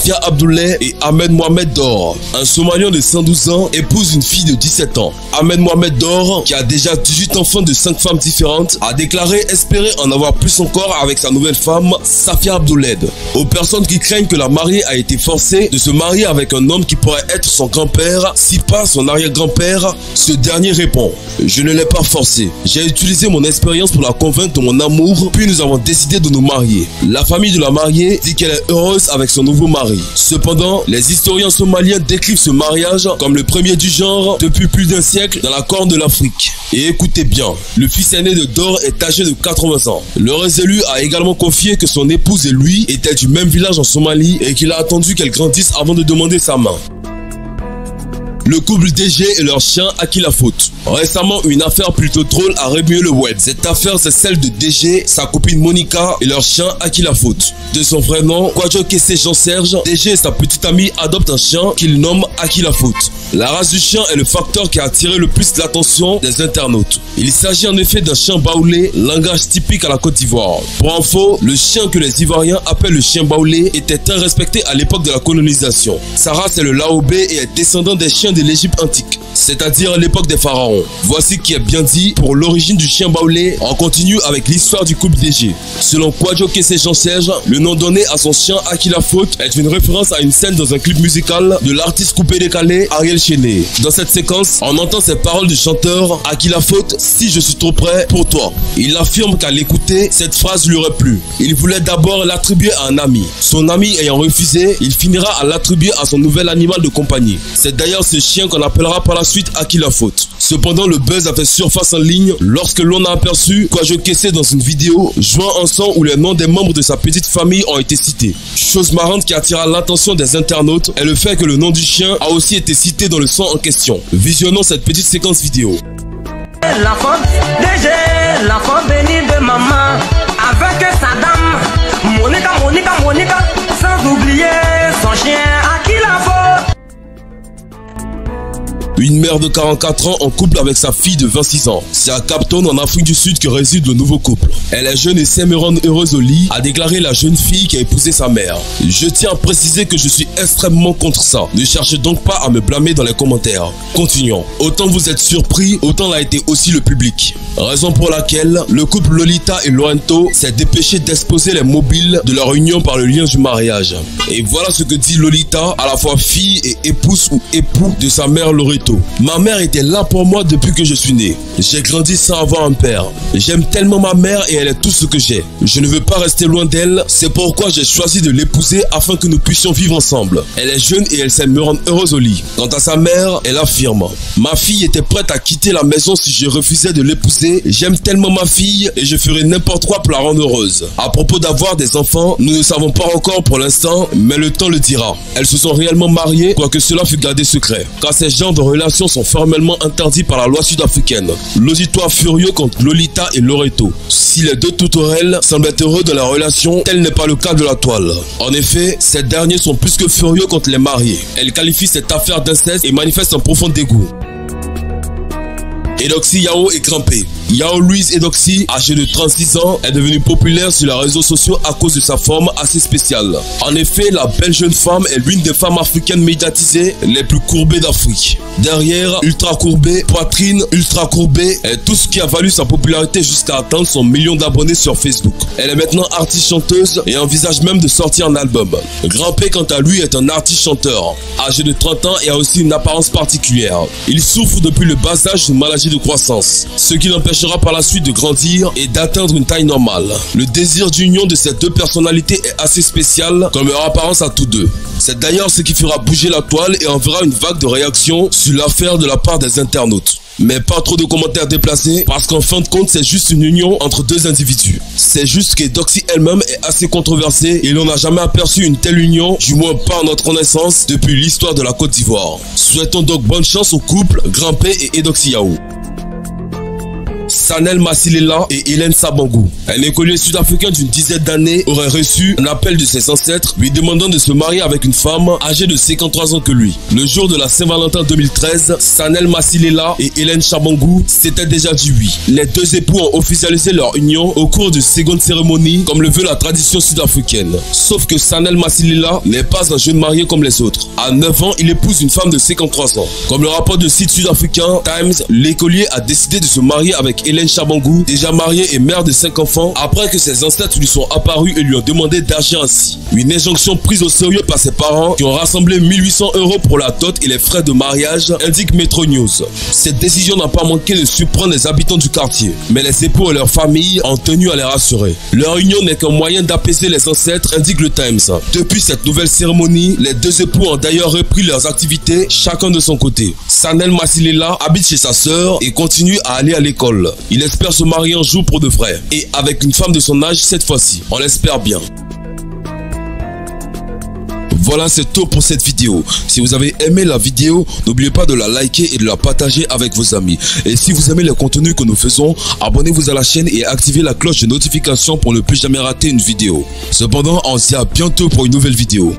Safia Abdoulaye et Ahmed Mohamed Dor. Un Somalien de 112 ans épouse une fille de 17 ans. Ahmed Mohamed Dor, qui a déjà 18 enfants de 5 femmes différentes, a déclaré espérer en avoir plus encore avec sa nouvelle femme, Safia Abdoulaye. Aux personnes qui craignent que la mariée a été forcée de se marier avec un homme qui pourrait être son grand-père, si pas son arrière-grand-père, ce dernier répond: je ne l'ai pas forcée. J'ai utilisé mon expérience pour la convaincre de mon amour, puis nous avons décidé de nous marier. La famille de la mariée dit qu'elle est heureuse avec son nouveau mari. Cependant, les historiens somaliens décrivent ce mariage comme le premier du genre depuis plus d'un siècle dans la Corne de l'Afrique. Et écoutez bien, le fils aîné de Dor est âgé de 80 ans. Le résélu a également confié que son épouse et lui étaient du même village en Somalie et qu'il a attendu qu'elle grandisse avant de demander sa main. Le couple DG et leur chien, à qui la faute? Récemment, une affaire plutôt drôle a remué le web. Cette affaire, c'est celle de DG, sa copine Monica et leur chien, à qui la faute? De son vrai nom, Kwadjo Kese Jean-Serge, DG et sa petite amie adoptent un chien qu'ils nomment à qui la faute. La race du chien est le facteur qui a attiré le plus l'attention des internautes. Il s'agit en effet d'un chien baoulé, langage typique à la Côte d'Ivoire. Pour info, le chien que les Ivoiriens appellent le chien baoulé était très respecté à l'époque de la colonisation. Sa race est le Laobé et est descendant des chiens de l'Égypte antique, c'est-à-dire l'époque des pharaons. Voici qui est bien dit pour l'origine du chien baoulé. On continue avec l'histoire du couple DG. Selon Kwadjo Kese Jean-Serge, le nom donné à son chien à qui la faute est une référence à une scène dans un clip musical de l'artiste coupé-décalé Ariel Chéné. Dans cette séquence, on entend ces paroles du chanteur à qui la faute si je suis trop près pour toi. Il affirme qu'à l'écouter, cette phrase lui aurait plu. Il voulait d'abord l'attribuer à un ami. Son ami ayant refusé, il finira à l'attribuer à son nouvel animal de compagnie. C'est d'ailleurs ce chien qu'on appellera par la suite à qui la faute. Cependant, le buzz a fait surface en ligne lorsque l'on a aperçu Kwadjo Kese dans une vidéo jouant un son où les noms des membres de sa petite famille ont été cités. Chose marrante qui attira l'attention des internautes est le fait que le nom du chien a aussi été cité dans le son en question. Visionnons cette petite séquence vidéo. L'enfant DG, l'enfant béni de maman, avec sa dame, Monica, sans oublier son chien à qui la faute. Une mère de 44 ans en couple avec sa fille de 26 ans. C'est à Cape Town en Afrique du Sud que réside le nouveau couple. Elle est jeune et sait me rendre heureuse au lit, a déclaré la jeune fille qui a épousé sa mère. Je tiens à préciser que je suis extrêmement contre ça. Ne cherchez donc pas à me blâmer dans les commentaires. Continuons. Autant vous êtes surpris, autant l'a été aussi le public. Raison pour laquelle le couple Lolita et Lorenzo s'est dépêché d'exposer les mobiles de leur union par le lien du mariage. Et voilà ce que dit Lolita, à la fois fille et épouse ou époux de sa mère Loreto. Ma mère était là pour moi depuis que je suis né. J'ai grandi sans avoir un père. J'aime tellement ma mère et elle est tout ce que j'ai. Je ne veux pas rester loin d'elle, c'est pourquoi j'ai choisi de l'épouser afin que nous puissions vivre ensemble. Elle est jeune et elle sait me rendre heureuse au lit. Quant à sa mère, elle affirme: ma fille était prête à quitter la maison si je refusais de l'épouser. J'aime tellement ma fille et je ferai n'importe quoi pour la rendre heureuse. À propos d'avoir des enfants, nous ne savons pas encore pour l'instant, mais le temps le dira. Elles se sont réellement mariées, quoique cela fut gardé secret, car ces genres de relations sont formellement interdits par la loi sud-africaine. L'auditoire furieux contre Lolita et Loreto. Si les deux tourterelles semblent être heureux de la relation, tel n'est pas le cas de la toile. En effet, ces derniers sont plus que furieux contre les mariés. Elles qualifient cette affaire d'inceste et manifestent un profond dégoût. Edoxy Yao est grimpé. Yao Louise Edoxy, âgée de 36 ans, est devenue populaire sur les réseaux sociaux à cause de sa forme assez spéciale. En effet, la belle jeune femme est l'une des femmes africaines médiatisées les plus courbées d'Afrique. Derrière, ultra courbée, poitrine ultra courbée, est tout ce qui a valu sa popularité jusqu'à atteindre son million d'abonnés sur Facebook. Elle est maintenant artiste-chanteuse et envisage même de sortir un album. Grimpé, quant à lui, est un artiste-chanteur, âgé de 30 ans et a aussi une apparence particulière. Il souffre depuis le bas âge d'une maladie de croissance, ce qui l'empêchera par la suite de grandir et d'atteindre une taille normale. Le désir d'union de ces deux personnalités est assez spécial, comme leur apparence à tous deux. C'est d'ailleurs ce qui fera bouger la toile et enverra une vague de réactions sur l'affaire de la part des internautes. Mais pas trop de commentaires déplacés, parce qu'en fin de compte, c'est juste une union entre deux individus. C'est juste qu'Edoxy elle-même est assez controversée et l'on n'a jamais aperçu une telle union, du moins pas en notre connaissance, depuis l'histoire de la Côte d'Ivoire. Souhaitons donc bonne chance au couple Grimpé et Edoxy Yao. Sanel Masilela et Hélène Sabangou. Un écolier sud-africain d'une dizaine d'années aurait reçu un appel de ses ancêtres lui demandant de se marier avec une femme âgée de 53 ans que lui. Le jour de la Saint-Valentin 2013, Sanel Masilela et Hélène Sabangou s'étaient déjà dit oui. Les deux époux ont officialisé leur union au cours d'une seconde cérémonie comme le veut la tradition sud-africaine. Sauf que Sanel Masilela n'est pas un jeune marié comme les autres. À 9 ans, il épouse une femme de 53 ans. Comme le rapport du site sud-africain Times, l'écolier a décidé de se marier avec Hélène Sabangou, déjà mariée et mère de 5 enfants, après que ses ancêtres lui sont apparus et lui ont demandé d'agir ainsi. Une injonction prise au sérieux par ses parents qui ont rassemblé 1800 € pour la dot et les frais de mariage, indique Metro News. Cette décision n'a pas manqué de surprendre les habitants du quartier, mais les époux et leurs familles ont tenu à les rassurer. Leur union n'est qu'un moyen d'apaiser les ancêtres, indique le Times. Depuis cette nouvelle cérémonie, les deux époux ont d'ailleurs repris leurs activités, chacun de son côté. Sanel Masilela habite chez sa sœur et continue à aller à l'école. Il espère se marier un jour pour de vrai, et avec une femme de son âge cette fois-ci. On l'espère bien. Voilà, c'est tout pour cette vidéo. Si vous avez aimé la vidéo, n'oubliez pas de la liker et de la partager avec vos amis. Et si vous aimez les contenus que nous faisons, abonnez-vous à la chaîne et activez la cloche de notification pour ne plus jamais rater une vidéo. Cependant, on se dit à bientôt pour une nouvelle vidéo.